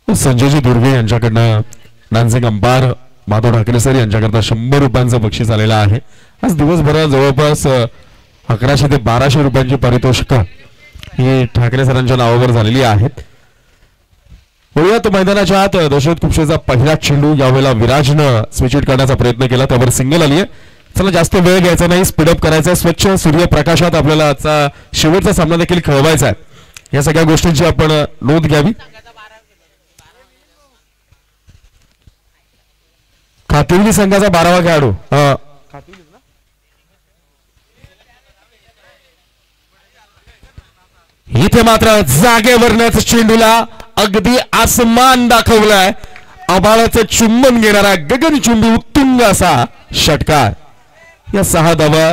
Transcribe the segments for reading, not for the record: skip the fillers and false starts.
संजयजी दुर्गे यांच्याकडनं dancing umpire Madhav Thakare sir यांच्याकरता 100 रुपयांचं बक्षीस आलेलं आहे। आज दिवसभरात जवळपास 1100 ते 1200 रुपयांची पारितोषिक ही ठाकरे सरांच्या नावावर झालेली आहेत। वळूयात मैदानाच्या आत दशरथ कुपशेचा पहिला चेंडू यावेळेला विराजनं स्विच हिट करण्याचा प्रयत्न केला, त्यावर सिंगल आली आहे। चला जास्त वेळ घ्यायचा नाही, स्पीडअप करायचा, स्वच्छ सूर्यप्रकाशात आपल्याला आजचा शेवटचा सामना देखील खेळवायचा आहे। या सगळ्या गोष्टींची आपण नोंद घ्यावी। खातिवली संघाचा 12वा खेळाडू इथे मात्र जागेवरच चेंडूला अगदी आसमान दाखवलाय, आभाळाचं चुंबन घेणारा गगनचुंबी उत्तुंग असा षटकार। या 6 धावा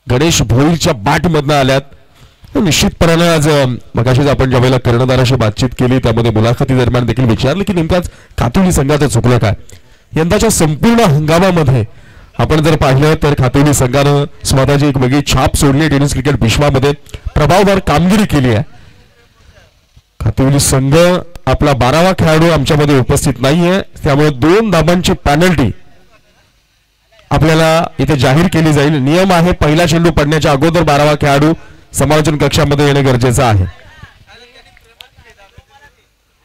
गणेश भोईरच्या बॅटमधनं आल्यात। निश्चितपणाने आज मगाशीच आपण ज्यावेळेला कर्णधाराशी बातचीत केली त्यामध्ये मुलाखती दरम्यान देखील विचारलं की नेमकाच खातोली संघाचं चुकलं काय। यंदाच्या संपूर्ण हंगामामध्ये आपण जर पाहिलं तर खातोली संघानं स्वतःची एक वेगळी छाप सोडली, टेनिस क्रिकेट विश्वामध्ये प्रभावदार कामगिरी केली आहे। खातोली संघ आपला 12वा खेळाडू आमच्यामध्ये उपस्थित नाहीये, त्यामुळे 2 धाबांची पेनल्टी आपल्याला इथे जाहीर केली जाईल। नियम आहे पहिला चेंडू पडण्याच्या अगोदर 12वा खेळाडू समालोचन कक्षामध्ये येणे गरजेचं आहे।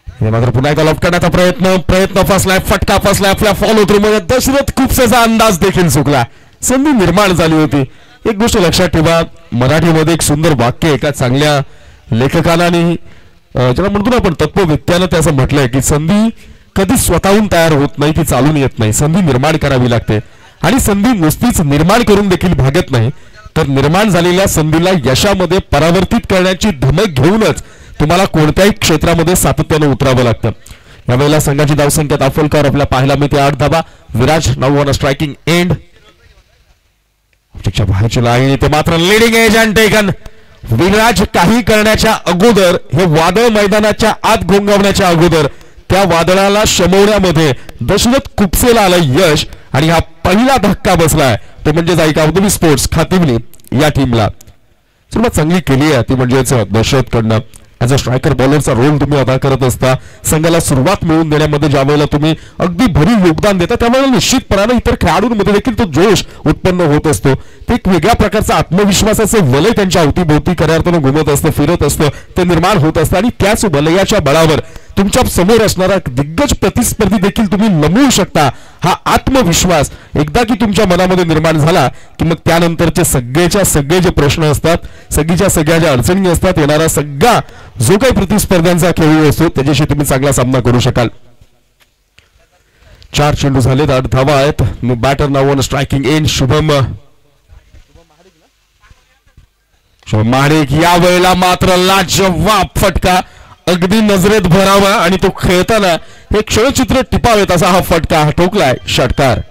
हे मात्र पुन्हा एकदा लॉफ्ट करण्याचा प्रयत्न फसलाय, फटका फसलाय आपल्या फॉलो थ्रू मध्ये। दशरथ कुपसेचा अंदाज देखील चुकला, संधी निर्माण झाली होती। एक गोष्ट लक्षात ठेवा, मराठीमध्ये एक सुंदर वाक्य एका चांगल्या लेखकाने ज्याला म्हणतो ना आपण तत्ववेत्यानं ते असं म्हटलंय की संधी कधी स्वतःहून तयार होत नाही, ती चालून येत नाही, संधी निर्माण करावी लागते। आणि संधी नुसतीच निर्माण करून देखील भागत नाही, तर निर्माण झालेल्या संधीला यशामध्ये परावर्तित करण्याची धमक घेऊनच तुम्हाला कोणत्याही क्षेत्रामध्ये सातत्याने उतरावं लागतं। यावेळेला संघाची धावसंख्या दाफलकर आपल्या पाहायला मिळते 8 धावा। विराज नाऊ ऑन स्ट्रायकिंग एंड, बाहेरची लाईन ते मात्र लीडिंग एज अँड टेकन। विराज काही करण्याच्या अगोदर, हे वादळ मैदानाच्या आत घोंगावण्याच्या अगोदर त्या वादळाला शमवण्यामध्ये दशरथ कुपसेला आलं यश, आणि हा पहिला धक्का बसलाय तो म्हणजे औद्योगिक स्पोर्ट्स खातिवली या टीमला सुरुवात चांगली केली आहे ती म्हणजेच दशरथकडनं ॲज अ स्ट्रायकर बॉलरचा रोल तुम्ही अदा करत असता। संघाला सुरुवात मिळवून देण्यामध्ये ज्यावेळेला तुम्ही अगदी भरीव योगदान देता त्यावेळेला निश्चितपणाने इतर खेळाडूंमध्ये देखील तो जोश उत्पन्न होत असतो। ते एक वेगळ्या प्रकारचा आत्मविश्वासाचं वलय त्यांच्या अवतीभोवती खऱ्या अर्थानं घुमत असतं, फिरत असतं, ते निर्माण होत असतं। आणि त्याच वलयाच्या बळावर तुमच्या समोर असणारा दिग्गज प्रतिस्पर्धी देखील तुम्ही नमवू शकता। हा आत्मविश्वास एकदा की तुमच्या मनामध्ये निर्माण झाला की मग त्यानंतरचे सगळेच्या सगळे जे प्रश्न असतात, सगळीच्या सगळ्या ज्या अडचणी असतात, येणारा सगळा जो काही प्रतिस्पर्ध्यांचा खेळ असतो त्याच्याशी तुम्ही चांगला सामना करू शकाल। 4 चेंडू झालेत, 8 धावा आहेत। Batter now on striking end Shubham Mahadik. या वेळेला मात्र लाजवाब फटका, अगदी नजरेत भरावा आणि तो खेळताना हे क्षणचित्र टिपावेत असा हा फटका ठोकलाय षटकार।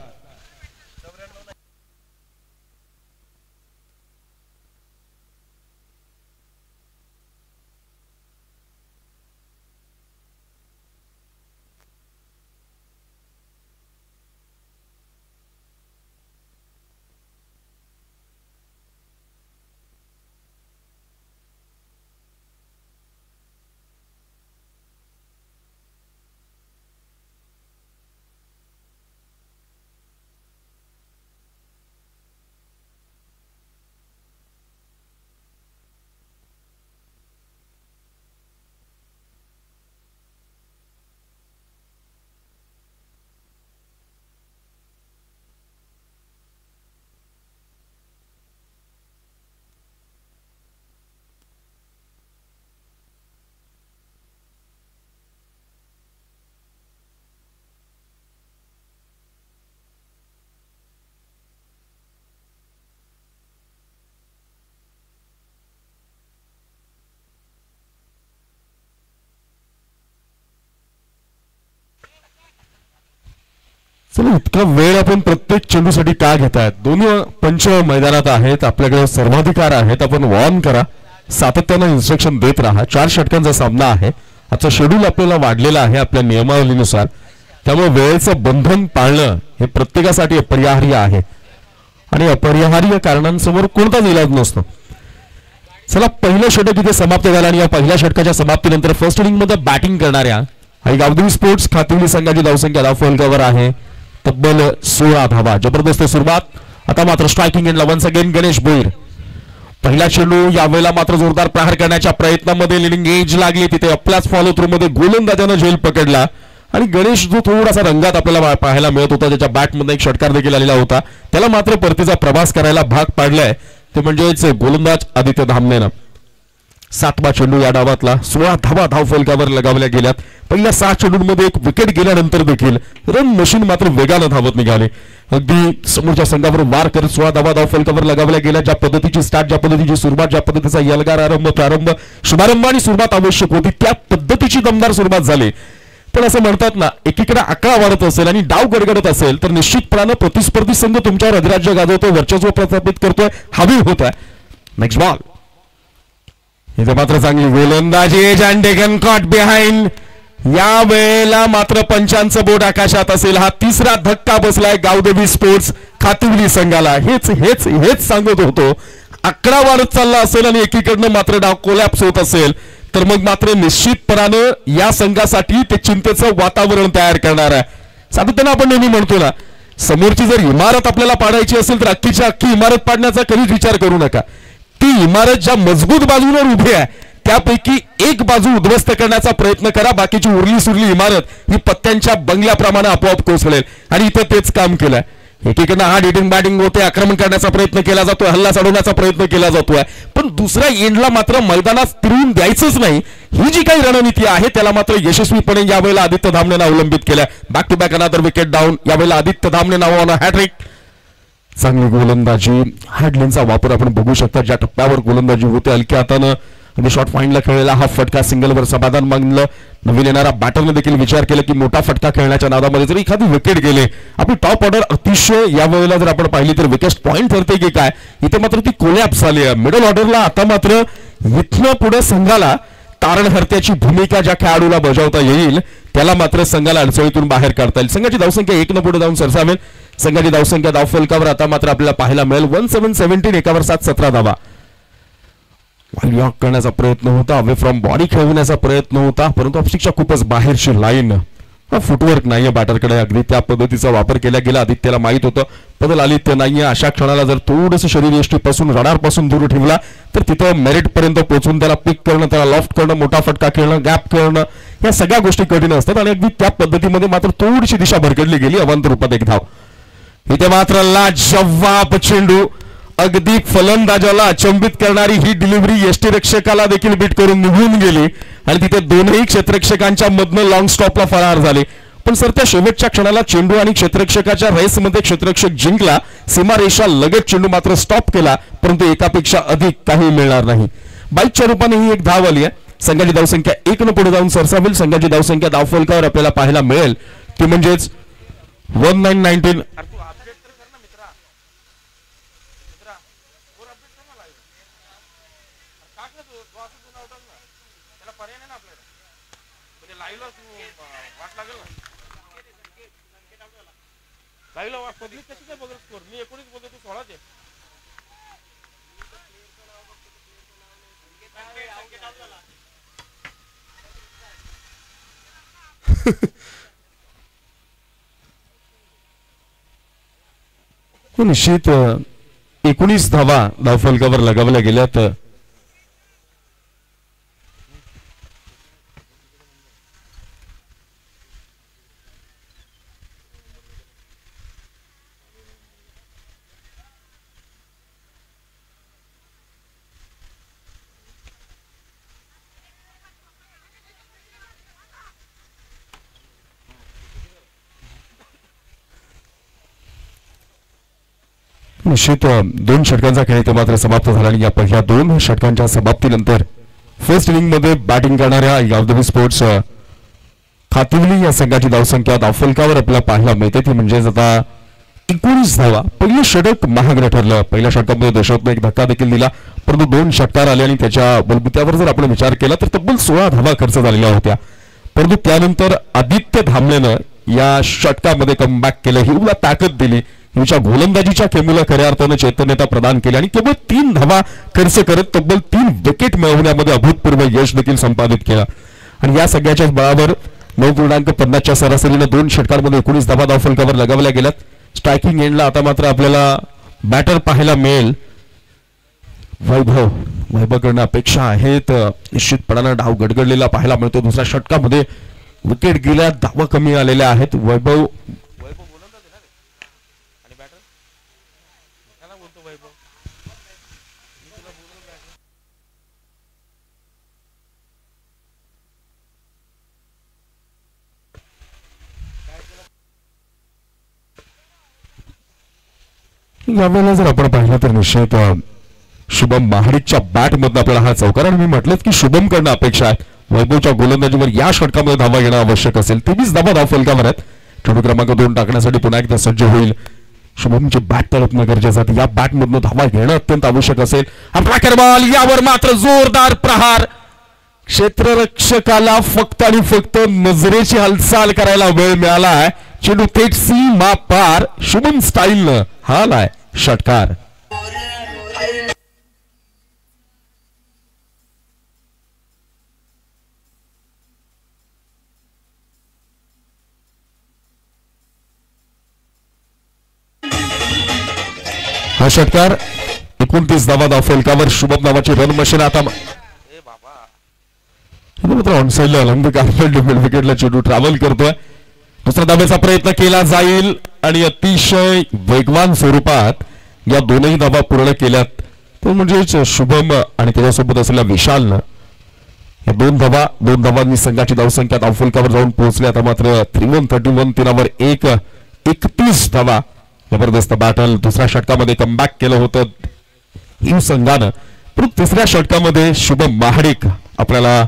चला, इतका वेळ आपण प्रत्येक चेंडूसाठी का घेतायत? दोन्ही पंच मैदानात आहेत, आपल्याकडे सर्वाधिकार आहेत। आपण वॉर्न करा, सातत्याने इन्स्ट्रक्शन देत राहा। 4 षटकांचा सामना आहे। आजचा शेड्यूल आपल्याला वाढलेला आहे आपल्या नियमावलीनुसार, त्यामुळे वेळेचं बंधन पाळणं हे प्रत्येकासाठी अपरिहार्य आहे आणि अपरिहार्य कारणांसमोर कोणताच इलाज नसतो। चला, पहिलं षटक इथे समाप्त झालं आणि या पहिल्या षटकाच्या समाप्तीनंतर फर्स्ट इनिंग मध्ये बॅटिंग करणाऱ्या आणि गावदेवी स्पोर्ट्स खातिवली संघाची धावसंख्या धावफलकावर आहे तब्बल 16 धावा. जबरदस्त सुरुवात. आता मात्र स्ट्रायकिंग एंडला वन्स अगेन गणेश भोईर. पहिला चेंडू यावेळेला मात्र जोरदार प्रहार करण्याच्या प्रयत्नामध्ये लिडिंग एज लागली, तिथे आपल्याच फॉलो थ्रू मध्ये गोलंदाजानं झेल पकडला आणि गणेश जो थोडासा रंगात आपल्याला पाहायला मिळत होता, त्याच्या बॅटमध्ये एक षटकार देखील आलेला होता, त्याला मात्र परतीचा प्रवास करायला भाग पाडलाय, ते म्हणजेच गोलंदाज आदित्य धामणेनं. 7वा चेंडू या डावातला. 16 धावा धावफलकावर लगावल्या गेल्यात. पहिल्या 6 चेंडूंमध्ये एक विकेट गेल्यानंतर देखील रन मशीन मात्र वेगानं धावत निघाले. अगदी समोरच्या संघावर वार करत 16 धावा धावफलकावर लगावल्या गेल्या. ज्या पद्धतीची स्टार्ट, ज्या पद्धतीची सुरुवात, ज्या पद्धतीचा यलगार प्रारंभ, शुभारंभ आणि सुरुवात आवश्यक होती, त्या पद्धतीची दमदार सुरुवात झाली. पण असं म्हणतात ना, एकीकडे आकडा वाढत असेल आणि डाव गडगडत असेल तर निश्चितपणानं प्रतिस्पर्धी संघ तुमच्यावर अधिराज्य गाजवतोय, वर्चस्व प्रस्थापित करतोय, हवी होत आहे. Next ball. इथे मात्र चांगली गोलंदाजी एज टेकन कॉट बिहाइंड. या वेळेला मात्र पंचांचं बोट आकाशात असेल. हा तिसरा धक्का बसलाय गावदेवी स्पोर्ट्स खातिवली संघाला. हेच सांगत होतो. आकडा वाढत चालला असेल आणि एकीकडनं मात्र डाव कोलॅप्स होत असेल तर मग मात्र निश्चितपणानं या संघासाठी ते चिंतेचं वातावरण तयार करणार आहे. सातत्यानं आपण नेहमी म्हणतो ना, समोरची जर इमारत आपल्याला पाडायची असेल तर अख्खीच्या अख्खी इमारत पाडण्याचा कधीच विचार करू नका. ती इमारत ज्या मजबूत बाजूवर उभी आहे त्यापैकी एक बाजू उद्ध्वस्त करण्याचा प्रयत्न करा. बाकीची उरली सुरली इमारत ही पत्त्यांच्या बंगल्याप्रमाणे आपोआप कोसळेल आणि इथं तेच काम केलंय. एकीकडनं हार्ड हिटिंग बॅटिंग होते, आक्रमण करण्याचा प्रयत्न केला जातोय, हल्ला चढवण्याचा प्रयत्न केला जातोय, पण दुसऱ्या एंडला मात्र मैदानात फिरवून द्यायचंच नाही. ही जी काही रणनीती आहे त्याला मात्र यशस्वीपणे यावेळेला आदित्य धामणेनं अवलंबित केल्या. Back to back another wicket down. यावेळेला आदित्य धामणे नावानं हॅट्रिक. चांगली गोलंदाजी. हॅडलिनचा वापर आपण बघू शकता. ज्या टप्प्यावर गोलंदाजी होते हलक्या हातानं आणि शॉर्ट फाईनला खेळलेला हा फटका सिंगलवर समाधान मानलं. नवीन येणारा बॅटरने देखील विचार केला की मोठा फटका खेळण्याच्या नादामध्ये जर एखादी विकेट गेले, आपली टॉप ऑर्डर अतिशय यावेळेला जर आपण पाहिली तर विकेट पॉईंट ठरते की काय, इथे मात्र ती कोलॅप्स झाली आहे. मिडल ऑर्डरला आता मात्र इथनं पुढे संघाला तारणहर्त्याची भूमिका ज्या खेळाडूला बजावता येईल त्याला मात्र संघाला अडचणीतून बाहेर काढता येईल. संघाची धावसंख्या 1 पुढे जाऊन सरसावेल. संघाची धावसंख्या धावफलकावर आता मात्र आपल्याला पाहायला मिळेल 1717. एकावर 7-17 धावा. करण्याचा प्रयत्न होता, अवे फ्रॉम बॉडी खेळवण्याचा प्रयत्न होता, परंतु ऑप्स्टिकच्या खूपच बाहेरची लाईन. फुटवर्क नाहीये बॅटरकडे. अगदी त्या पद्धतीचा वापर केला गेला. आदित्यला माहित होतं बदल आदित्य नाहीये. अशा क्षणाला जर थोडंसं शरीरयष्टीपासून रडारपासून दूर ठेवला तर तिथं मेरिट पर्यंत पोहोचून त्याला पिक करणं, त्याला लॉफ्ट करणं, मोठा फटका खेळणं, गॅप करणं, या सगळ्या गोष्टी कठीण असतात आणि अगदी त्या पद्धतीमध्ये मात्र थोडीशी दिशा भरकडली गेली. अवांत रूपात एक धाव. इथे मात्र लाजवाब चेंडू. अगदी फलंदाजाला अचंबित करणारी ही डिलिव्हरी यष्टीरक्षकाला देखील बीट करून निघून गेली आणि तिथे दोनही क्षेत्ररक्षकांच्या मधनं लॉंग स्टॉपला फरार झाले. पण सर त्या शेवटच्या क्षणाला चेंडू आणि क्षेत्ररक्षकाच्या रेसमध्ये क्षेत्ररक्षक जिंकला. सीमारेषा लगेच चेंडू मात्र स्टॉप केला, परंतु एकापेक्षा अधिक काही मिळणार नाही. बाईकच्या रूपाने ही एक धाव आली आहे. संघाची धावसंख्या 1 पुढे जाऊन सरसावेल. संघाची धावसंख्या धावफलकावर आपल्याला पाहायला मिळेल ती म्हणजेच 1919. निश्चित 19 धावा धावफलकावर लगावल्या गेल्यात. निश्चित 2 षटकांचा खेळ इथे मात्र समाप्त झाला आणि या पहिल्या 2 षटकांच्या समाप्तीनंतर फर्स्ट इनिंग मध्ये बॅटिंग करणाऱ्या गावदेवी स्पोर्ट्स खातिवली या संघाची धावसंख्या धावफलकावर आपल्याला पाहायला मिळते ती म्हणजेच आता 19 धावा. पहिलं षटक महागडं ठरलं. पहिल्या षटकामध्ये दशरथने एक धक्का देखील दिला, परंतु 2 षटकार आले आणि त्याच्या बलबुत्यावर जर आपण विचार केला तर तब्बल 16 धावा खर्च झालेल्या होत्या. परंतु त्यानंतर आदित्य धामणेनं या षटकामध्ये कमबॅक केलं. हिला ताकद दिली. हिच्या गोलंदाजीच्या खेमुला खऱ्या अर्थानं चैतन्यता प्रदान केली आणि केवळ 3 धावा खर्च करत तब्बल 3 विकेट मिळवण्यामध्ये अभूतपूर्व यश देखील संपादित केला. आणि या सगळ्याच्या बळावर 9.50च्या सरासरीने 2 षटकांमध्ये 19 धावा धावफलकावर लगावल्या गेल्यात. स्ट्रायकिंग एंडला आता मात्र आपल्याला बॅटर पाहायला मिळेल. वैभवकडनं अपेक्षा आहेत. निश्चितपणानं डाव गडगडलेला पाहायला मिळतो. दुसऱ्या षटकामध्ये विकेट गेल्या, धावा कमी आलेल्या आहेत. वैभव यावेळेला जर आपण पाहिलं तर निश्चित शुभम महाडिकच्या बॅट मधून आपल्याला हा चौकार, आणि मी म्हटलेच की शुभम कडनं अपेक्षा आहे वैभवच्या गोलंदाजीवर या षटकामध्ये धावा घेणं आवश्यक असेल. 23 धावा धावफलकावर आहेत. चेंडू क्रमांक 2 टाकण्यासाठी पुन्हा एकदा सज्ज होईल. शुभमची बॅट तळपणं गरजेचं आहे. या बॅट मधून धावा घेणं अत्यंत आवश्यक असेल. आपला बॉल, यावर मात्र जोरदार प्रहार. क्षेत्ररक्षकाला फक्त आणि फक्त नजरेची हालचाल करायला वेळ मिळाला आहे. चेंडू थेट सीमा पार. शुभम स्टाईलनं हा आलाय षटकार. हा षटकार 29 धावा धावफलकावर. शुभम नावाची रन मशीन आता मात्र ऑनसाइडला अलंबिक विकेटला चेंडू ट्रॅव्हल करतोय. दुसऱ्या धावेचा प्रयत्न केला जाईल आणि अतिशय वेगवान स्वरूपात या दोनही धावा पूर्ण केल्यात. तो म्हणजेच शुभम आणि त्याच्यासोबत असलेल्या विशालनं या दोन धावांनी संघाची धावसंख्या धावफलकावर जाऊन पोहोचली. आता मात्र 31 तीनावर 31 धावा. जबरदस्त बॅटल. दुसऱ्या षटकामध्ये कमबॅक केलं होतं हिव संघानं, परंतु तिसऱ्या षटकामध्ये शुभम महाडिक आपल्याला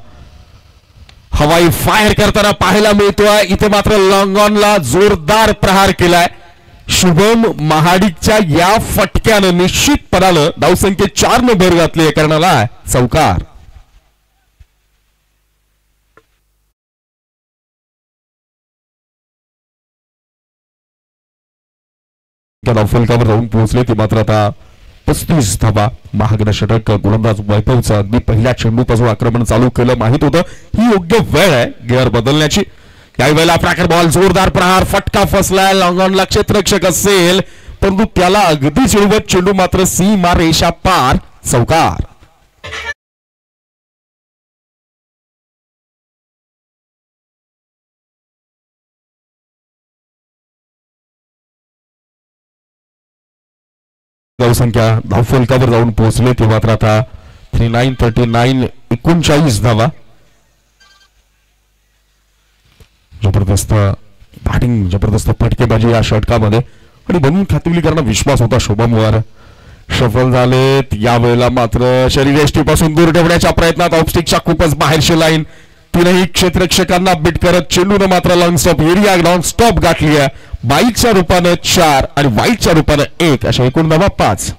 हवाई फायर करताना पाहायला मिळतोय. इथे मात्र लॉंग ऑनला जोरदार प्रहार केलाय. शुभम महाडिकच्या या फटक्यानं निश्चितपणानं धावसंख्येत 4 ने भर घातली आहे. करणारा चौकार. धावफलकावर जाऊन पोहोचले ते मात्र आता 35 धावा. महागडा षटक गोलंदाज वैभवचं अगदी पहिल्या चेंडूपासून आक्रमण चालू केलं. माहित होतं ही योग्य वेळ आहे गिअर बदलण्याची. याही वेळेला फ्रॅकर बॉल, जोरदार प्रहार, फटका फसलाय. लॉंग ऑनला क्षेत्ररक्षक असेल परंतु त्याला अगदी चिडवत चेंडू मात्र सीमा रेषा पार. चौकार. धावसंख्या धावफलकावर जाऊन पोहोचले ते मात्र आता 39 धावा. जबरदस्त बॅटिंग, जबरदस्त फटकेबाजी या षटकामध्ये आणि बनवून खातिवली करणं विश्वास होता शुभमवर. सफल झालेत. यावेळेला मात्र शरीरयष्टीपासून दूर ठेवण्याच्या प्रयत्नात ऑफस्टिकच्या खूपच बाहेरची लाईन. तीनही क्षेत्ररक्षकांना बीट करत चेंडूनं मात्र long stop area non stop गाठली आहे. बाईकच्या रूपानं 4 आणि वाईटच्या रूपानं 1 अशा एकूण धावा 5.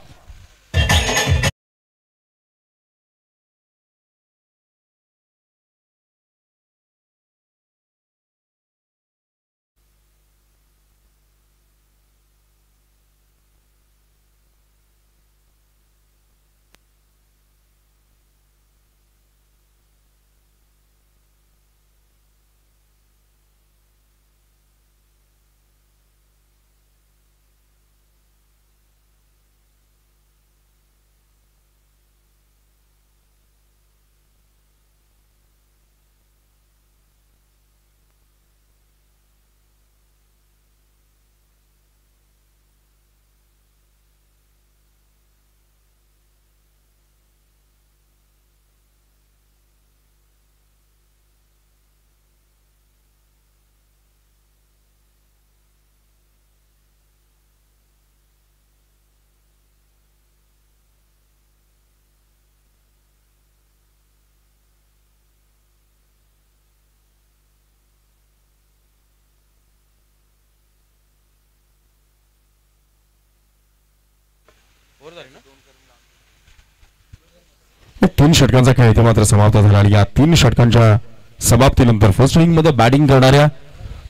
तीन षटकांचा खेळ इथे मात्र समाप्त झाला आणि या 3 षटकांच्या समाप्तीनंतर फर्स्ट इनिंग मध्ये बॅटिंग करणाऱ्या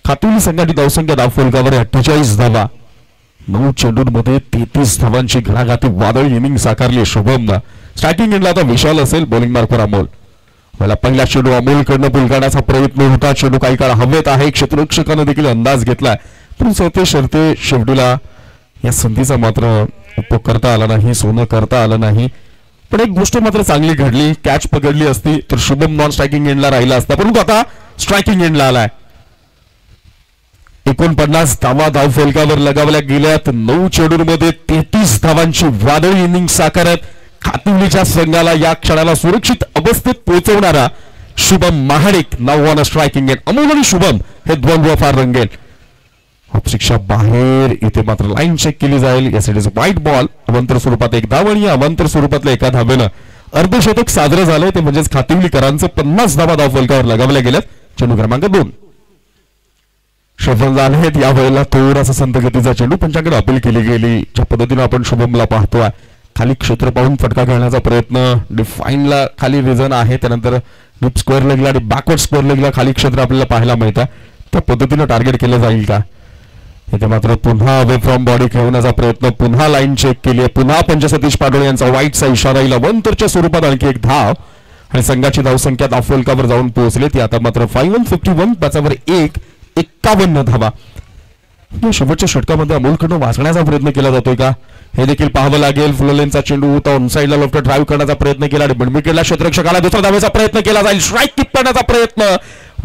खातुली संघाची धावसंख्या धावफलकावर 48 धावा. 9 चेंडूंमध्ये 33 धावांची घणाघाती वादळी इनिंग साकारली शुभमनं. स्टार्टिंग एंडला आता विशाल असेल, बॉलिंग मार्कवर अमोल. मला पहिला चेंडू अमोलकडनं पूल करण्याचा प्रयत्न होता. चेंडू काही काळ हवेत आहे. क्षेत्ररक्षकानं देखील अंदाज घेतलाय, पण सरते शर्ते शेवटीला या संधीचा मात्र उपयोग करता आला नाही, सोनं करता आलं नाही. पण एक गोष्ट मात्र चांगली घडली, कॅच पकडली असती तर शुभम नॉन स्ट्रायकिंग एंडला राहिला असता, परंतु आता स्ट्रायकिंग एंडला आलाय. 49 धावा धावफलकावर लगावल्या गेल्यात. 9 चेंडूंमध्ये 33 धावांची वादळी इनिंग साकारत खातिवलीच्या संघाला या क्षणाला सुरक्षित अवस्थेत पोहोचवणारा शुभम महाडिक नाव ऑन स्ट्रायकिंग एंड. अमोल आणि शुभम हे द्वंद्व फार रंगेल. ऑफशिक्षा बाहेर, इथे मात्र लाईन चेक केली जाईल. यासाठी व्हाईट बॉल. अवांतर स्वरूपात एक धाव आणि अवांतर स्वरूपातल्या एका धावेनं अर्धशतक साजरं झालंय. ते म्हणजेच खातिवलीकरांचं 50 धावा धावफलकावर लगावल्या गेल्यात. चेंडू क्रमांक 2 सफल झालेत. यावेळेला थोडासा संत गतीचा चेंडू पंचांकडे अपील केली गेली. ज्या पद्धतीने आपण शुभमला पाहतोय, खाली क्षेत्र पाहून फटका खेळण्याचा प्रयत्न, डिफाईनला खाली रिझन आहे, त्यानंतर डीप स्क्वेअर लेगला आणि बॅकवर्ड स्क्वेअर लेगला खाली क्षेत्र आपल्याला पाहायला मिळतं. त्या पद्धतीने टार्गेट केलं जाईल का? इथे मात्र पुन्हा अवे फ्रॉम बॉडी खेळवण्याचा प्रयत्न, पुन्हा लाईन चेक केली, पुन्हा पंच सतीश पाडोळे यांचा वाईटचा इशारा येईल. अवंतरच्या स्वरूपात आणखी एक धाव आणि संघाची धावसंख्या धावफलकावर जाऊन पोहोचली. ती आता मात्र 551 त्याच्यावर 51 धावा. शेवटच्या षटकामध्ये अमोलकडनं वाचण्याचा प्रयत्न केला जातोय का हे देखील पाहावं लागेल. फुललेनचा चेंडू होता, ऑन साईडला लेफ्ट ड्राईव्ह करण्याचा प्रयत्न केला आणि बडमिकेला क्षेत्ररक्षकाला दुसरा धावेचा प्रयत्न केला जाईल. स्ट्राईक किक करण्याचा प्रयत्न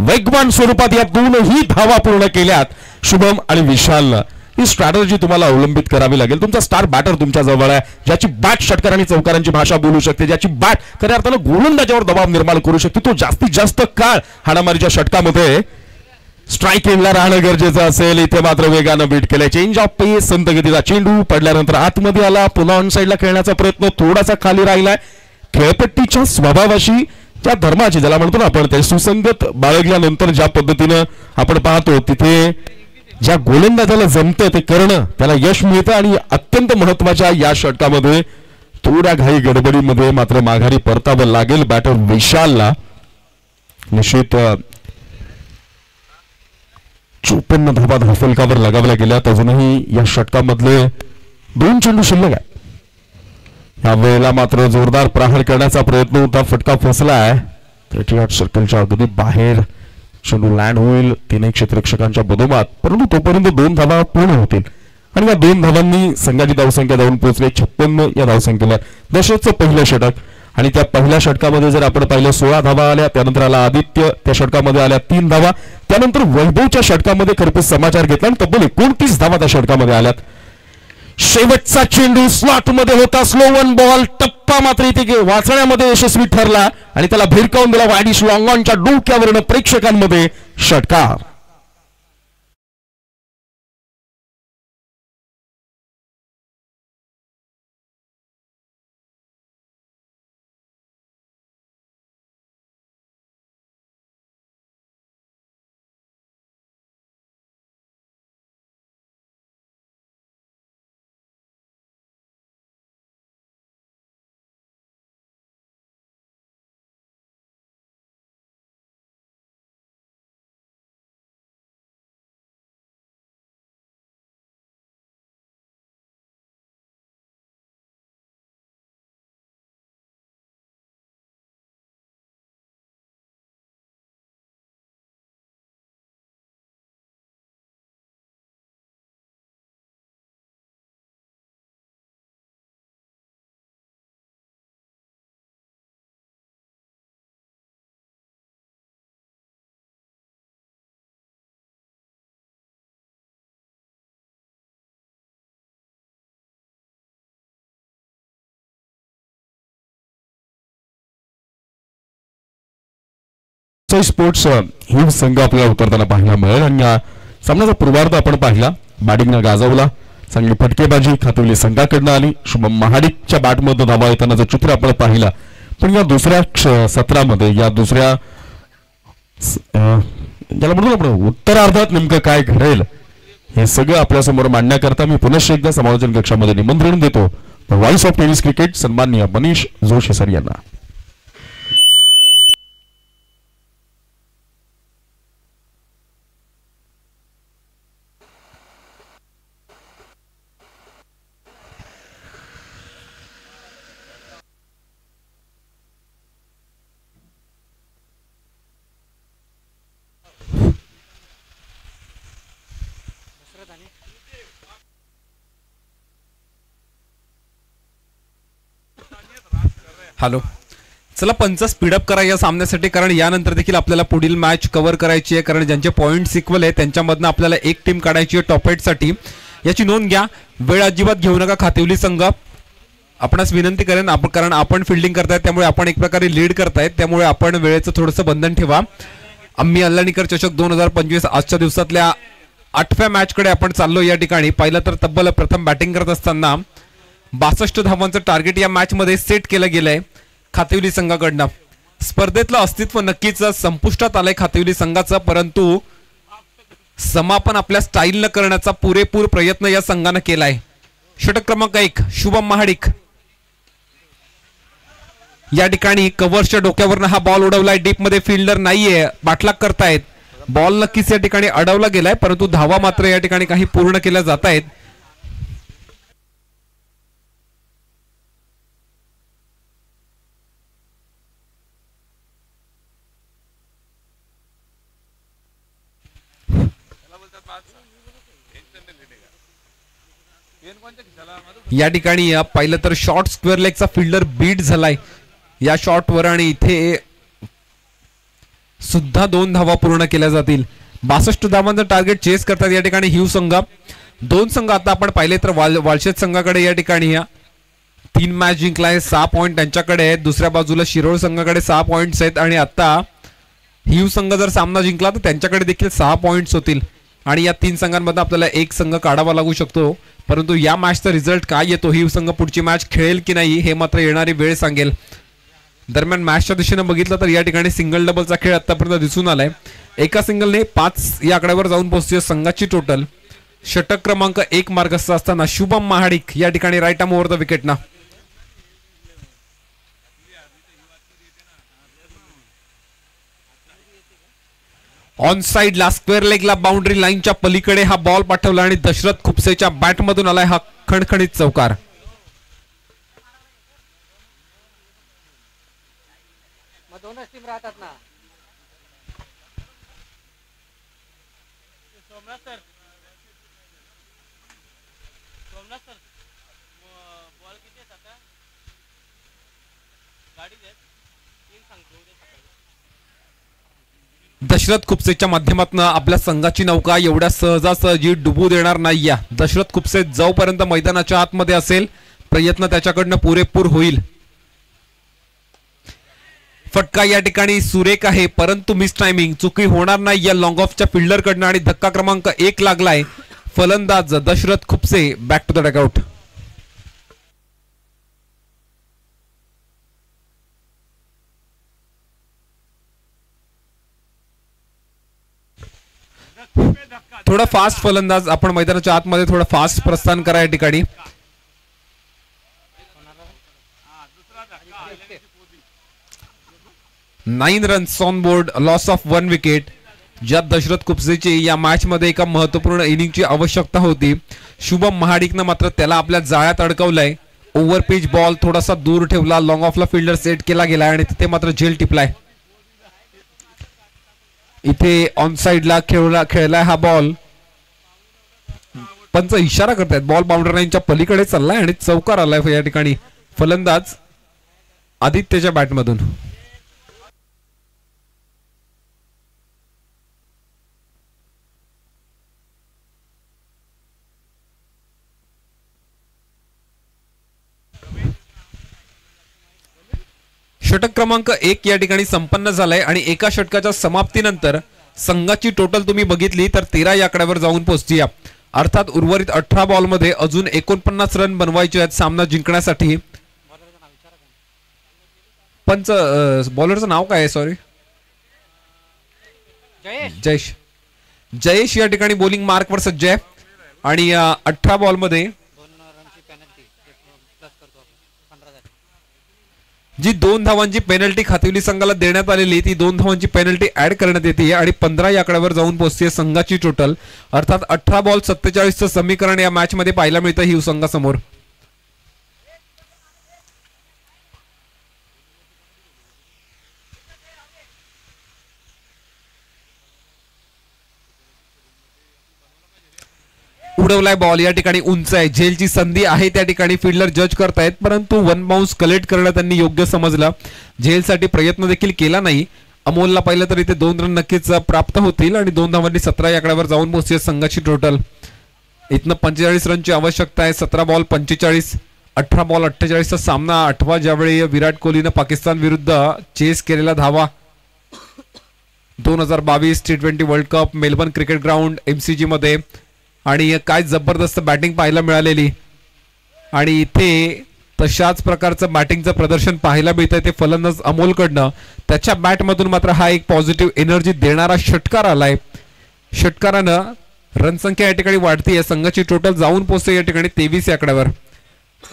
वेगवान स्वरूपात या दोनही धावा पूर्ण केल्यात शुभम आणि विशालनं. ही स्ट्रॅटेजी तुम्हाला अवलंबित करावी लागेल. तुमचा स्टार बॅटर तुमच्या जवळ आहे, ज्याची बॅट षटकार आणि चौकारांची भाषा बोलू शकते, ज्याची बॅट खऱ्या अर्थानं गोलंदाजावर दबाव निर्माण करू शकते. तो जास्तीत जास्त काळ हाणामारीच्या षटकामध्ये स्ट्राईक एंडला राहणं गरजेचं असेल. इथे मात्र वेगानं बीट केलंय. चेंज ऑफ पेस, संत गतीचा चेंडू पडल्यानंतर आतमध्ये आला. पुन्हा ऑन साईडला खेळण्याचा प्रयत्न थोडासा खाली राहिलाय. खेळपट्टीच्या स्वभावाशी, त्या धर्माची ज्याला म्हणतो ना आपण, ते सुसंगत बाळगल्यानंतर ज्या पद्धतीनं आपण पाहतो, तिथे ज्या गोलंदाजाला जमतं ते करणं, त्याला यश मिळतं. आणि अत्यंत महत्वाच्या या षटकामध्ये थोड्या घाई गडबडीमध्ये मात्र माघारी परतावं लागेल बॅटर विशालला. निश्चित 54 धावा धावफलकावर लगावल्या गेल्यात. अजूनही या षटकामधले 2 चेंडू शिल्लक आहे. या वेळेला मात्र जोरदार प्रहार करण्याचा प्रयत्न होता, फटका फसलाय. 38 सर्कलच्या अगदी बाहेर चेंडू लँड होईल 3 क्षेत्ररक्षकांच्या बदोबात, परंतु तोपर्यंत 2 धावा पूर्ण होतील आणि या 2 धावांनी संघाची धावसंख्या जाऊन पोहोचली 56 या धावसंख्येला. दशकचं पहिलं षटक आणि त्या पहिल्या षटकामध्ये जर आपण पाहिलं 16 धावा आल्या. त्यानंतर आला आदित्य, त्या षटकामध्ये आल्या 3 धावा. त्यानंतर वैभवच्या षटकामध्ये खरपूस समाचार घेतला आणि तब्बल 29 धावा त्या षटकामध्ये आल्यात. शेवटचा चेंडू स्लॉट मध्ये होता, स्लो वन बॉल. टप्पा मात्र इथे वाचण्यामध्ये यशस्वी ठरला आणि त्याला भिरकावून दिला वायडिश लॉंगॉनच्या डोक्यावरनं प्रेक्षकांमध्ये षटकार. स्पोर्ट्स ही संघ आपल्याला उतरताना पाहायला मिळेल आणि या सामन्याचा पूर्वार्ध आपण पाहिला. बॅटिंगनं गाजवला, चांगली फटकेबाजी खातिवली संघाकडनं आली. शुभम महाडिकच्या बॅटमध्ये धावा येतानाचं चित्र आपण पाहिलं. पण या दुसऱ्या सत्रामध्ये, या दुसऱ्या ज्याला म्हणतो आपण उत्तरार्धात नेमकं काय घडेल हे सगळं आपल्यासमोर मांडण्याकरता मी पुनश्च एकदा समालोचन कक्षामध्ये निमंत्रण देतो व्हॉइस ऑफ टेनिस क्रिकेट सन्माननीय मनीष जोशी सर यांना. हॅलो, चला पंच स्पीडअप करा या सामन्यासाठी, कारण यानंतर देखील आपल्याला पुढील मॅच कव्हर करायची आहे. कारण ज्यांचे पॉईंट्स इक्वल आहे त्यांच्यामधनं आपल्याला एक टीम काढायची आहे टॉप 8 साठी. याची नोंद घ्या. वेळ अजिबात घेऊ नका. खातिवली संघ आपणास विनंती करेन, कारण आपण फिल्डिंग करतायत त्यामुळे आपण एक प्रकारे लीड करतायत, त्यामुळे आपण वेळेचं थोडंसं बंधन ठेवा. आम्ही अल्लानीकर चषक 2025 आजच्या दिवसातल्या 8व्या मॅचकडे आपण चाललो. या ठिकाणी पाहिलं तर तब्बल प्रथम बॅटिंग करत असताना 62 धावांचं टार्गेट या मॅचमध्ये सेट केलं गेलंय खातिवली संघाकडनं. स्पर्धेतलं अस्तित्व नक्कीच संपुष्टात आलंय खातिवली संघाचं, परंतु समापन आपल्या स्टाईलनं करण्याचा पुरेपूर प्रयत्न या संघानं केलाय. षटक क्रमांक 1 शुभम महाडिक या ठिकाणी कव्हरच्या डोक्यावरनं हा बॉल उडवलाय. डीप मध्ये फिल्डर नाहीये, बाटलाक करतायत. बॉल नक्कीच या ठिकाणी अडवला गेलाय, परंतु धावा मात्र या ठिकाणी काही पूर्ण केल्या जात आहेत. या ठिकाणी पाहिलं तर शॉर्ट स्क्वेअर लेगचा फिल्डर बीट झालाय या शॉटवर, आणि इथे सुद्धा 2 धावा पूर्ण केल्या जातील. 62 धावांचं टार्गेट चेस करतात या ठिकाणी हिव संघ. 2 संघ आता आपण पाहिले तर वालशेत संघाकडे या ठिकाणी 3 मॅच जिंकलाय, 6 पॉईंट त्यांच्याकडे आहेत. दुसऱ्या बाजूला शिरोळ संघाकडे 6 पॉईंट्स आहेत, आणि आता हिव संघ जर सामना जिंकला तर त्यांच्याकडे देखील 6 पॉईंट्स होतील, आणि या 3 संघांमधून आपल्याला एक संघ काढावा लागू शकतो. परंतु या मॅचचा रिझल्ट काय येतो, हिव संघ पुढची मॅच खेळेल की नाही हे मात्र येणारी वेळ सांगेल. दरम्यान मॅचच्या दिशेने बघितलं तर या ठिकाणी सिंगल डबलचा खेळ आतापर्यंत दिसून आलाय. एका सिंगलने 5 या आकड्यावर जाऊन पोहोचते संघाची टोटल. षटक क्रमांक 1 मार्गस्थ असताना शुभम महाडिक या ठिकाणी right arm over the wicket ना. ऑन साइडला स्क्वेअर लेगला बाउंड्री लाईनच्या पलीकडे हा बॉल पाठवला, आणि दशरथ खुपसेच्या बॅटमधून आलाय हा खणखणीत चौकार. दशरथ खुपसेच्या माध्यमातून आपल्या संघाची नौका एवढ्या सहजासहजी डुबू देणार नाही. या दशरथ खुपसे जोपर्यंत मैदानाच्या आतमध्ये असेल प्रयत्न त्याच्याकडनं पुरेपूर होईल. फटका या ठिकाणी सुरेख आहे, परंतु मिस टायमिंग चुकी होणार नाही या लॉंग ऑफच्या फिल्डरकडनं, आणि धक्का क्रमांक 1 लागलाय. फलंदाज Dashrath Khupse back to the dugout. थोडा फास्ट फलंदाज आपण मैदानाच्या आतमध्ये थोडं फास्ट प्रस्थान करा या ठिकाणी. Nine runs on board, loss of 1 wicket. ज्यात दशरथ खुपसेची या मॅच मध्ये एका महत्वपूर्ण इनिंगची आवश्यकता होती. शुभम महाडिकनं मात्र त्याला आपल्या जाळ्यात अडकवलंय. ओव्हर पिच बॉल थोडासा दूर ठेवला, लॉंग ऑफला फिल्डर सेट केला गेला, आणि तिथे मात्र झेल टिपलाय. इथे ऑन साइडला खेळलाय हा बॉल. पंच इशारा करतायत, बॉल बाउंड्री लाईनच्या पलीकडे चाललाय आणि चौकार आलाय या ठिकाणी. फलंदाज आदित्यच्या बॅटमधून. षटक क्रमांक 1 या ठिकाणी संपन्न झालाय, आणि एका षटकाच्या समाप्तीनंतर संघाची टोटल तुम्ही बघितली तर 13 या आकड्यावर जाऊन पोहोचती. अर्थात उर्वरित 18 बॉलमध्ये अजून 49 रन बनवायचे आहेत सामना जिंकण्यासाठी. पंच बॉलरचं नाव काय आहे? सॉरी, जयेश या ठिकाणी बॉलिंग मार्कवर सज्ज आहे, आणि 18 बॉलमध्ये जी 2 धावांची पेनल्टी खातिवली संघाला देण्यात आलेली ती 2 धावांची पेनल्टी ऍड करण्यात येते, आणि 15 या आकड्यावर जाऊन पोहोचते संघाची टोटल. अर्थात 18 बॉल 47चं समीकरण या मॅच मध्ये पाहायला मिळतं हिव संघासमोर. उडवलाय बॉल, या ठिकाणी उंच आहे, झेलची संधी आहे त्या ठिकाणी फिल्डर जज करतायत, परंतु वन बाउन्स कलेक्ट करणं त्यांनी योग्य समजलं, झेलसाठी प्रयत्न देखील केला नाही. अमोलला पाहिलं तर इथे 2 रन नक्कीच प्राप्त होतील आणि 2 धावांनी 17 या आकड्यावर जाऊन पोहोचते संघाची टोटल. इथनं 45 रनची आवश्यकता आहे. 17 बॉल 45, 18 बॉल 48चा सामना. 8वा ज्यावेळी विराट कोहलीनं पाकिस्तान विरुद्ध चेस केलेला धावा 2022 T20 world cup Melbourne cricket ground MCG मध्ये, आणि काय जबरदस्त बॅटिंग पाहायला मिळालेली. आणि इथे तशाच प्रकारचं बॅटिंगचं प्रदर्शन पाहायला मिळतंय ते फलंदाज अमोलकडनं. त्याच्या बॅटमधून मात्र हा एक पॉझिटिव्ह एनर्जी देणारा षटकार आलाय. षटकारानं रनसंख्या या ठिकाणी वाढतीये, संघाची टोटल जाऊन पोहोचते या ठिकाणी 23 या आकड्यावर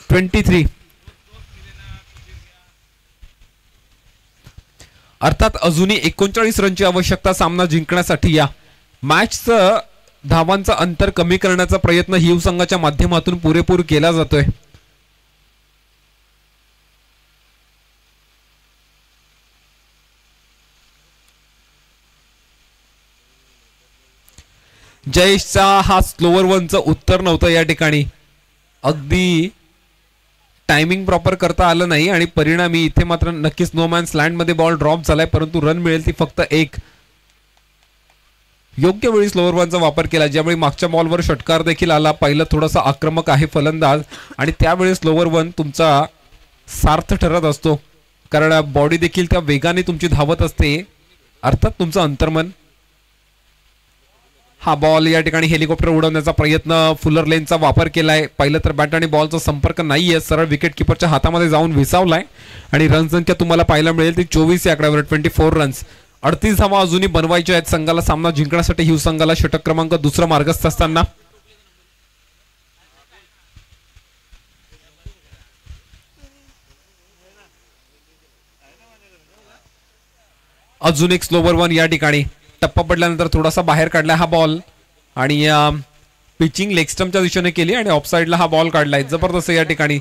23. अर्थात अजूनही 39 रनची आवश्यकता सामना जिंकण्यासाठी. या मॅचचं धावांचं अंतर कमी करण्याचा प्रयत्न हिव संघाच्या माध्यमातून पुरेपूर केला जातोय. जयेशचा हा स्लोअर वनचं उत्तर नव्हतं या ठिकाणी, अगदी टायमिंग प्रॉपर करता आलं नाही आणि परिणामी इथे मात्र नक्कीच नो मॅन्स लँड मध्ये बॉल ड्रॉप झालाय, परंतु रन मिळेल ती फक्त 1. योग्य वेळी स्लोअर वनचा वापर केला, ज्यावेळी मागच्या बॉलवर षटकार देखील आला. पहिलं थोडासा आक्रमक आहे फलंदाज आणि त्यावेळी स्लोअर वन तुमचा सार्थ ठरत असतो, कारण बॉडी देखील त्या वेगाने तुमची धावत असते, अर्थात तुमचं अंतर्मन. हा बॉल या ठिकाणी हेलिकॉप्टर उडवण्याचा प्रयत्न, फुलर लेनचा वापर केलाय. पहिलं तर बॅट आणि बॉलचा संपर्क नाहीये, सरळ विकेट किपरच्या हातामध्ये जाऊन विसावलाय आणि रन संख्या तुम्हाला पाहायला मिळेल ती 24 या आकड्यावर 24 रन्स. 38 धावा अजूनही बनवायच्या आहेत संघाला सामना जिंकण्यासाठी. हिव संघाला षटक क्रमांक 2 मार्गस्थ असताना अजून एक स्लोवर वन या ठिकाणी. टप्पा पडल्यानंतर थोडासा बाहेर काढला हा बॉल आणि पिचिंग लेग स्टंपच्या दिशेने केली आणि ऑफ साइडला हा बॉल काढलाय. जबरदस्त या ठिकाणी.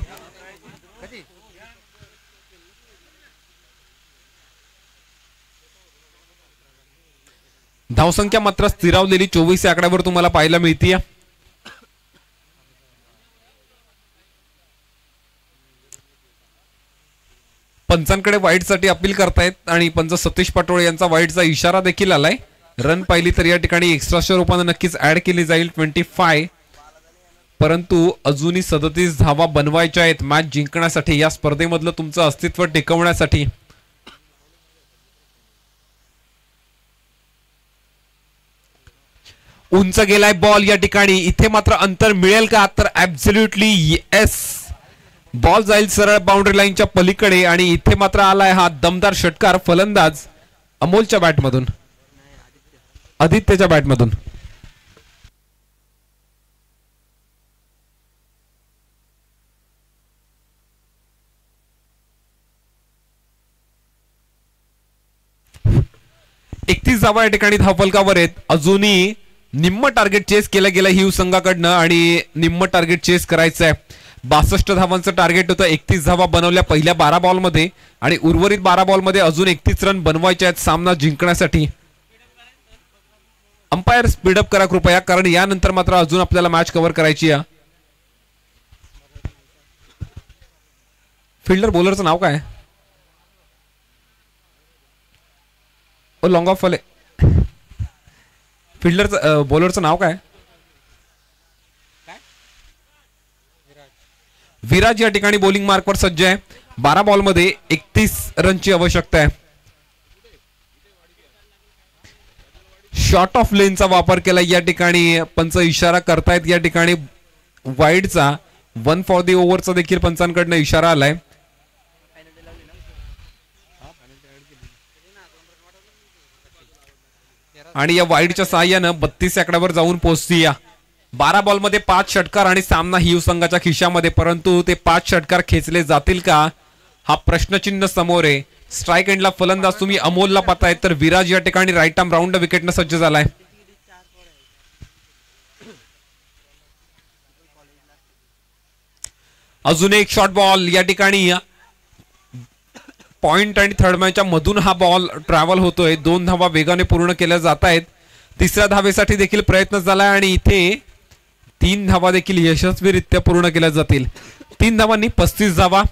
धावसंख्या मात्र स्थिरावलेली 24 या आकड्यावर तुम्हाला पाहायला मिळते. पंचांकडे वाईडसाठी अपील करतायत आणि पंच सतीश पाटोळे यांचा वाईडचा इशारा देखील आलाय. रन पाहिली तर या ठिकाणी एक्स्ट्राच्या रूपाने नक्कीच ऍड केली जाईल 25, परंतु अजूनही 37 धावा बनवायच्या आहेत मॅच जिंकण्यासाठी, या स्पर्धेमधलं तुमचं अस्तित्व टिकवण्यासाठी. उंच गेलाय बॉल या ठिकाणी. इथे मात्र अंतर मिळेल का, तर ऍब्सोल्युटली येस. बॉल जाईल सरळ बाउंड्री लाईनच्या पलीकडे आणि इथे मात्र आलाय हा दमदार षटकार फलंदाज अमोलच्या बॅटमधून, आदित्यच्या बॅटमधून. एकतीस धावा या ठिकाणी धावफलकावर आहेत. अजूनही निम्म टार्गेट चेस केलं गेलं हिव संघाकडनं आणि निम्म टार्गेट चेस करायचं आहे. 62 धावांचं टार्गेट होतं. 31 धावा बनवल्या पहिल्या 12 बॉलमध्ये आणि उर्वरित 12 बॉलमध्ये अजून 31 रन बनवायचे आहेत सामना जिंकण्यासाठी. अंपायर स्पीडअप करा कृपया, कारण यानंतर मात्र अजून आपल्याला मॅच कव्हर करायची आहे. फिल्डर बॉलरचं नाव काय? लॉंग ऑफ वाले फिल्डरचं बॉलरचं नाव काय? विराज या ठिकाणी बॉलिंग मार्कवर सज्ज आहे. 12 बॉलमध्ये 31 रनची आवश्यकता आहे. शॉर्ट ऑफ लेनचा वापर केला या ठिकाणी. पंच इशारा करतायत या ठिकाणी वाईडचा. 1 फॉर दी ओव्हरचा देखील पंचांकडनं इशारा आलाय. आणि या वाईडच्या सहाय्यानं 32 आकड्यावर जाऊन पोहोचती. या 12 बॉलमध्ये 5 षटकार आणि सामना हिव संघाच्या खिशामध्ये, परंतु ते 5 षटकार खेचले जातील का हा प्रश्नचिन्ह समोर आहे. स्ट्राईक एंडला फलंदाज तुम्ही अमोलला पाहताय, तर विराज या ठिकाणी राईट आर्म राऊंड विकेटनं सज्ज झालाय. अजून एक शॉर्ट बॉल या ठिकाणी. पॉइंट आणि थर्ड मॅनच्या मधून हा बॉल ट्रॅव्हल होतोय. 2 धावा वेगाने पूर्ण केल्या जात आहेत. तिसऱ्या धावेसाठी देखील प्रयत्न झालाय आणि इथे 3 धावा देखील यशस्वीरित्या पूर्ण केल्या जातील. 3 धावांनी 35 धावा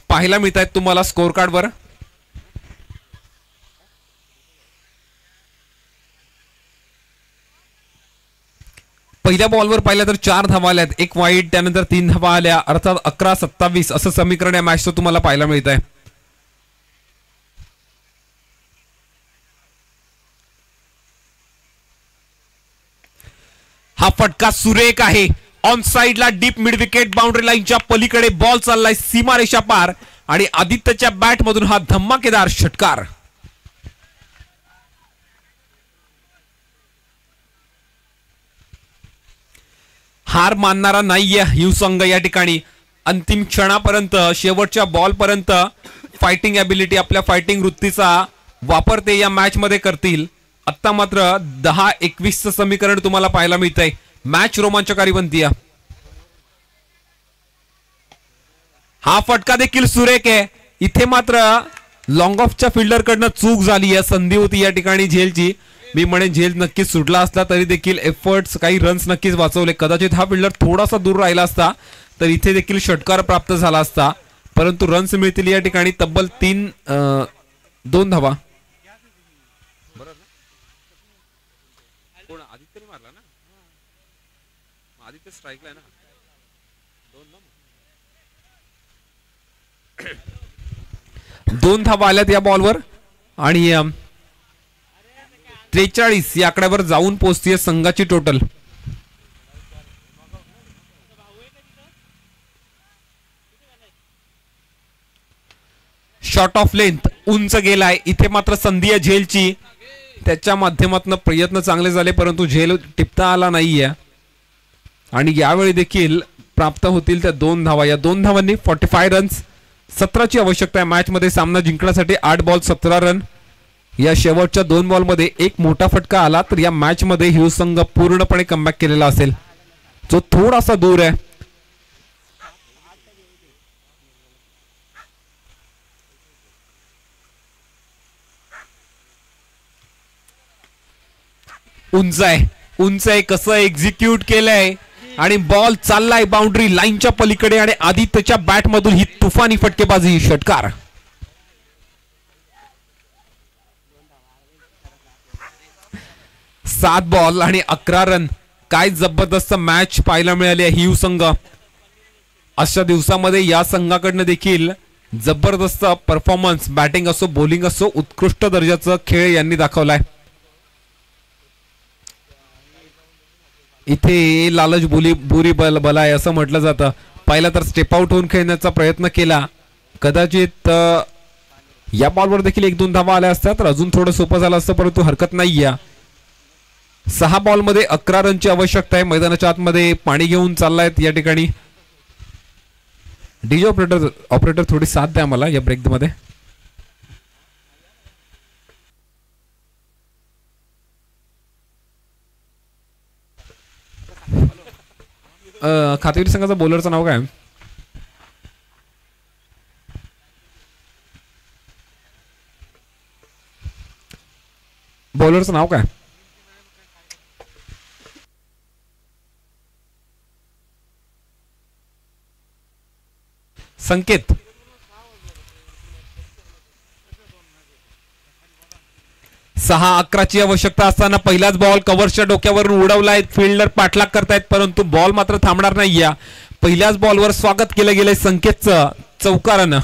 पाहायला मिळत आहेत तुम्हाला स्कोर कार्डवर. पहिल्या बॉलवर पाहिलं तर 4 धावा आल्यात, एक वाईट, त्यानंतर 3 धावा आल्या, अर्थात 11-27 असं समीकरण या मॅचचं तुम्हाला पाहायला मिळत आहे. हा फटका सुरेख आहे, ऑन साइडला डीप मिड विकेट बाउंड्री लाईनच्या पलीकडे बॉल चाललाय सीमारेषा पार आणि आदित्यच्या बॅट मधून हा धमाकेदार षटकार. हार मानणारा नाहीये युसंग या ठिकाणी. अंतिम क्षणापर्यंत, शेवटच्या बॉल पर्यंत फायटिंग ॲबिलिटी, आपल्या फायटिंग वृत्तीचा वापर ते या मॅच मध्ये करतील. आता मात्र 10-21 समीकरण तुम्हाला पाहायला मिळतंय. मॅच रोमांचकारी बनतीये. हा फटका देखील सुरेख आहे. इथे मात्र लॉंग ऑफच्या फिल्डर कडनं चूक झाली आहे. संधी होती या ठिकाणी झेलची. मी म्हणेन झेल नक्कीच सुटला असला तरी देखील एफर्ट्स, काही रन्स नक्कीच वाचवले. कदाचित हा फिल्डर थोडासा दूर राहिला असता तर इथे देखील षटकार प्राप्त झाला असता, परंतु रन्स मिळतील या ठिकाणी तब्बल 2 धावा. दोन धावा आल्यात या बॉलवर आणि 43 या आकड्यावर जाऊन पोहोचतीये संघाची टोटल. शॉट ऑफ लेंथ उंच गेलाय. इथे मात्र संधी आहे झेलची, त्याच्या माध्यमातून प्रयत्न चांगले झाले परंतु झेल टिपता आला नाहीये आणि यावेळी देखील प्राप्त होतील त्या 2 धावा. या 2 धावांनी 45 रन्स, 17ची आवश्यकता आहे मॅच मध्ये सामना जिंकण्यासाठी. 8 बॉल 17 रन. या शेवटच्या 2 बॉल मध्ये एक मोठा फटका आला तर या मॅच मध्ये ह्यू संघ पूर्णपणे कमबॅक केलेला असेल, जो थोडासा दूर आहे. उंच आहे, उंच आहे, कसं एक्झिक्यूट केलंय आणि बॉल चाललाय बाउंड्री लाईनच्या पलीकडे आणि आदित्यच्या बॅट मधून ही तुफानी फटकेबाजी. षटकार. सात बॉल आणि 11 रन. काय जबरदस्त मॅच पाहायला मिळाली आहे ह्यू संघ. अशा दिवसामध्ये या संघाकडनं देखील जबरदस्त परफॉर्मन्स, बॅटिंग असो बॉलिंग असो, उत्कृष्ट दर्जाचा खेळ यांनी दाखवलाय. इथे लालच बुरी बल आहे असं म्हटलं जातं. पहिला तर स्टेप आउट होऊन खेळण्याचा प्रयत्न केला, कदाचित या बॉलवर देखील 1-2 धावा आल्या असत्या तर अजून थोडं सोपं झालं असतं, परंतु हरकत नाहीये. 6 बॉल मध्ये 11 रनची आवश्यकता आहे. मैदानाच्या आतमध्ये पाणी घेऊन चाललायत या ठिकाणी. डीजे ऑपरेटर थोडी साथ द्या मला या ब्रेक मध्ये. खातेवारी संघाचा बॉलरचं नाव काय? बॉलरचं नाव काय? संकेत. सहा 11ची आवश्यकता असताना पहिलाच बॉल कव्हरच्या डोक्यावरून उडवलाय. फिल्डर पाठलाग करतायत परंतु बॉल मात्र थांबणार नाहीये. पहिल्याच बॉलवर स्वागत केलं गेलंय संकेतचं चौकारानं.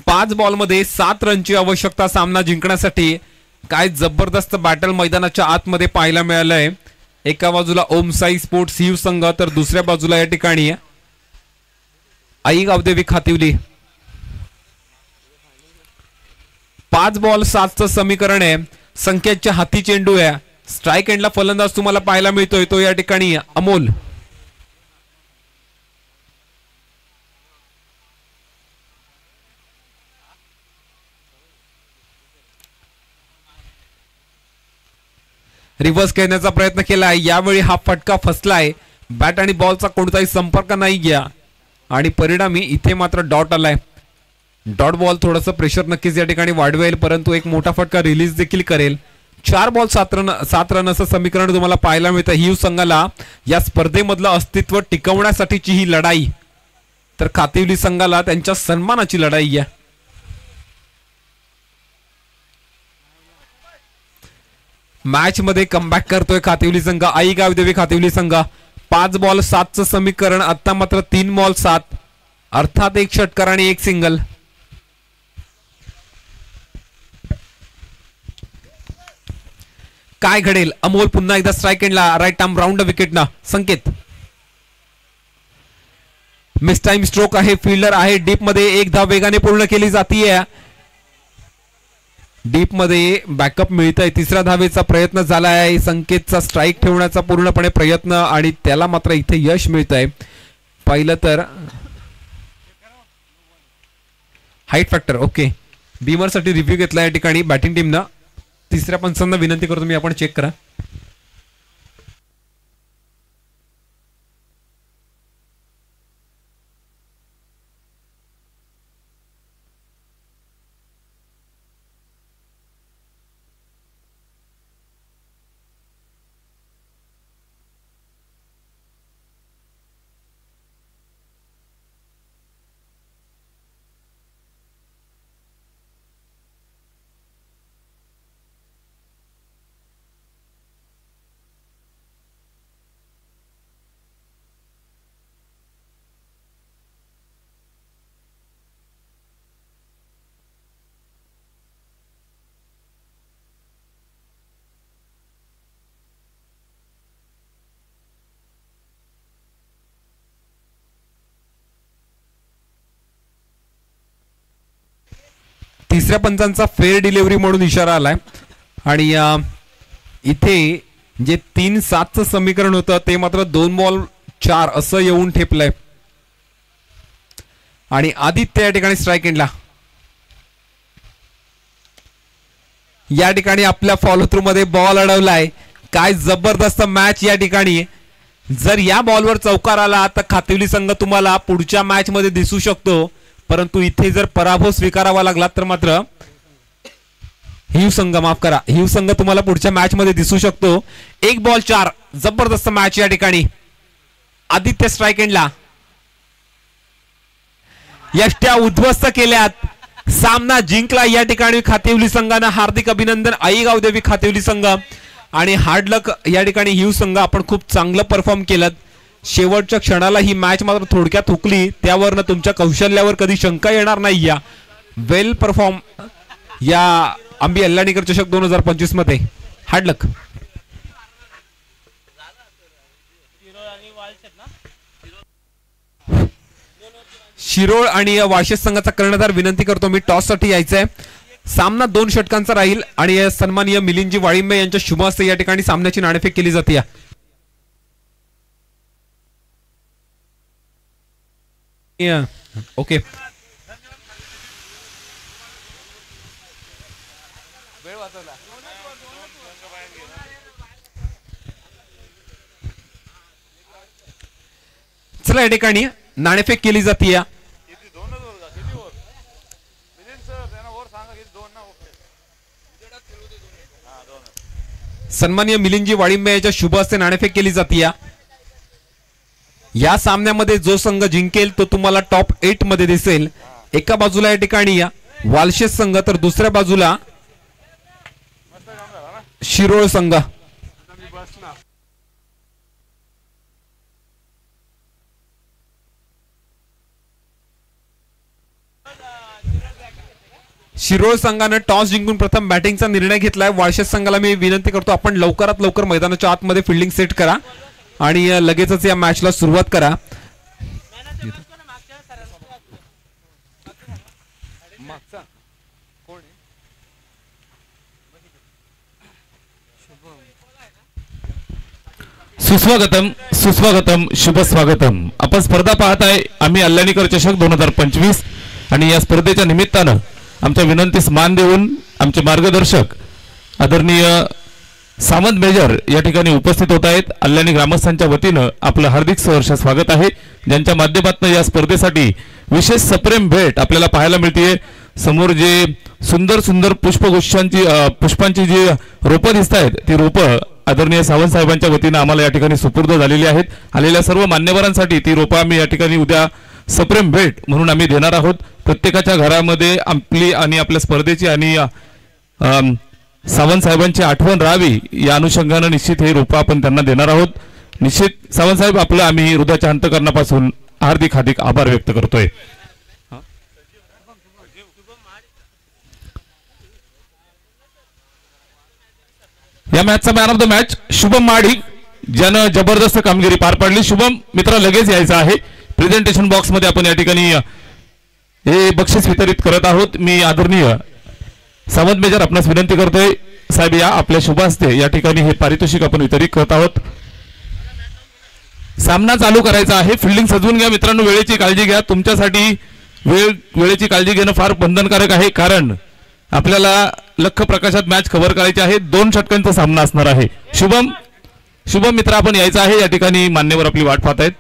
पाच बॉल मध्ये 7 रनची आवश्यकता सामना जिंकण्यासाठी. काय जबरदस्त बॅटल मैदानाच्या आतमध्ये पाहायला मिळालंय. एका बाजूला ओम साई स्पोर्ट्स ह्यू संघ तर दुसऱ्या बाजूला या ठिकाणी आई गावदेवी खातिवली. 5 बॉल 7चं समीकरण आहे. संकेतच्या हाती चेंडू आहे. स्ट्राईक एंडला फलंदाज तुम्हाला पाहायला मिळतोय तो या ठिकाणी अमोल. रिव्हर्स खेळण्याचा प्रयत्न केलाय. यावेळी हा फटका फसलाय. बॅट आणि बॉलचा कोणताही संपर्क नाही गया आणि परिणामी इथे मात्र डॉट आलाय. डॉट बॉल थोडंसं प्रेशर नक्कीच या ठिकाणी वाढवेल, परंतु एक मोठा फटका रिलीज देखील करेल. 4 बॉल 7 रन असं समीकरण तुम्हाला पाहायला मिळतं. हिव संघाला या स्पर्धेमधलं अस्तित्व टिकवण्यासाठीची ही लढाई, तर कातिवली संघाला त्यांच्या सन्मानाची लढाई आहे. मॅच मध्ये कमबॅक करतोय कातिवली संघ. आई गावदेवी कातिवली संघ. 5 बॉल 7चं समीकरण, आता मात्र 3 बॉल 7, अर्थात एक षटकार आणि एक सिंगल. काय घडेल? अमोल पुन्हा एकदा स्ट्राइक एंडला, राईट आर्म राऊंड विकेटना. संकेत मिस टाइम स्ट्रोक आहे, फिल्डर आहे. डीप मध्ये एक धाव वेगाने पूर्ण केली जातीये. डीप मध्ये बॅकअप मिळतंय. 3ऱ्या धावेचा प्रयत्न झाला आहे. संकेतचा स्ट्राइक ठेवण्याचा पूर्णपणे प्रयत्न, आणि त्याला मात्र इथे यश मिळतंय. पाहिलं तर हाईट फॅक्टर ओके. बीमर साठी रिव्ह्यू घेतला या ठिकाणी बॅटिंग टीमनं. 3ऱ्या पंचांना विनंती करतो मी, आपण चेक करा. तिसऱ्या पंचांचा फेअर डिलिव्हरी म्हणून इशारा आलाय, आणि इथे जे 3-7चं समीकरण होतं ते मात्र 2 बॉल 4 असं येऊन ठेपलंय. आणि आदित्य या ठिकाणी स्ट्राइक एंडला. या ठिकाणी आपल्या फॉलो थ्रू मध्ये बॉल अडवलाय. काय जबरदस्त मॅच या ठिकाणी. जर या बॉलवर चौकार आला तर कातिवली संघ तुम्हाला पुढच्या मॅच मध्ये दिसू शकतो, परंतु इथे जर पराभव स्वीकारावा लागला तर मात्र हिव संघ, माफ करा, हिव संघ तुम्हाला पुढच्या मॅच मध्ये दिसू शकतो. 1 बॉल 4 जबरदस्त मॅच या ठिकाणी. आदित्य स्ट्राइक एंडला. यष्ट्या उद्ध्वस्त केल्यात. सामना जिंकला या ठिकाणी कातिवली संघानं. हार्दिक अभिनंदन आई गावदेवी कातिवली संघ. आणि हार्ड लक या ठिकाणी हिव संघ. आपण खूप चांगलं परफॉर्म केलं. शेवटच्या क्षणाला ही मॅच मात्र थोडक्यात हुकली, त्यावरनं तुमच्या कौशल्यावर कधी शंका येणार नाही. या वेल परफॉर्म या अंबी अल्लानीकर चषक 2025 मध्ये. Hard luck. शिरोळ आणि वाळशेज संघाचा कर्णधार विनंती करतो मी, टॉस साठी यायचंय. सामना 2 षटकांचा राहील आणि सन्माननीय मिलिंदजी वाळिंबे यांच्या शुभ हस्ते या ठिकाणी सामन्याची नाणेफेक केली जाते. ओके. चला या ठिकाणी नाणेफेक केली जाते. सन्माननीय मिलिंदजी वाळिंबे यांच्या शुभ हस्ते नाणेफेक केली जाते. या सामन्यामध्ये जो संघ जिंकेल तो तुम्हाला टॉप 8 मध्ये दिसेल. एका बाजूला या ठिकाणी वालशेज संघ, तर दुसऱ्या बाजूला शिरोळ संघ. शिरोळ संघाने टॉस जिंकून प्रथम बॅटिंगचा निर्णय घेतलाय. वाळशेज संघाला मी विनंती करतो आपण लवकरात लवकर मैदानाच्या आतमध्ये फिल्डिंग सेट करा आणि लगेचच या मॅचला सुरुवात करा. सुस्वागतम सुस्वागतम शुभ स्वागतम. आपण स्पर्धा पाहताय आम्ही अल्लानीकर चषक 2025, आणि या स्पर्धेच्या निमित्तानं आमच्या विनंतीस मान देऊन आमचे मार्गदर्शक आदरणीय सावंत मेजर या ठिकाणी उपस्थित होत आहेत. अल्याणी ग्रामस्थांच्या वतीनं आपलं हार्दिक सहर्ष स्वागत आहे, ज्यांच्या माध्यमातून या स्पर्धेसाठी विशेष सप्रेम भेट आपल्याला पाहायला मिळते. समोर जे सुंदर सुंदर पुष्पांची जी रोपं दिसत आहेत, ती रोपं आदरणीय सावंत साहेबांच्या वतीनं आम्हाला या ठिकाणी सुपूर्द झालेली आहेत. आलेल्या सर्व मान्यवरांसाठी ती रोपं आम्ही या ठिकाणी उद्या सप्रेम भेट म्हणून आम्ही देणार आहोत. प्रत्येकाच्या घरामध्ये आपली आणि आपल्या स्पर्धेची आणि सावंत साहेबांची आठवण राहावी या अनुषंगानं निश्चित हे रोपं आपण त्यांना देणार आहोत. निश्चित सावंत साहेब, आपलं आम्ही हृदयाच्या अंतःकरणापासून हार्दिक हार्दिक आभार व्यक्त करतोय. या मॅचचा man of the match Shubham Mahadik, ज्यानं जबरदस्त कामगिरी पार पाडली. शुभम मित्र, लगेच यायचं आहे. प्रेझेंटेशन बॉक्स मध्ये आपण या ठिकाणी हे बक्षीस वितरित करत आहोत. मी आदरणीय सावंत मेजर आपणास विनंती करतोय, साहेब या आपल्या शुभ हस्ते या ठिकाणी हे पारितोषिक आपण वितरित करत आहोत. सामना चालू करायचा आहे. फिल्डिंग सजवून घ्या मित्रांनो, वेळेची काळजी घ्या. तुमच्यासाठी वेळेची काळजी घेणं फार बंधनकारक आहे, कारण आपल्याला लख प्रकाशात मॅच कव्हर करायची आहे. 2 षटकांचा सामना असणार आहे. शुभम मित्र, आपण यायचं आहे. या ठिकाणी मान्यवर आपली वाट पाहत आहेत.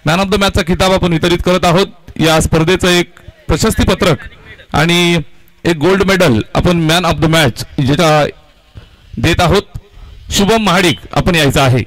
मॅन ऑफ द मॅचचा खिताब आपण वितरित करत आहोत. या स्पर्धेचं एक प्रशस्ती पत्रक आणि एक गोल्ड मेडल आपण मॅन ऑफ द मॅच ज्याचा देत आहोत. शुभम महाडिक, आपण यायचं आहे.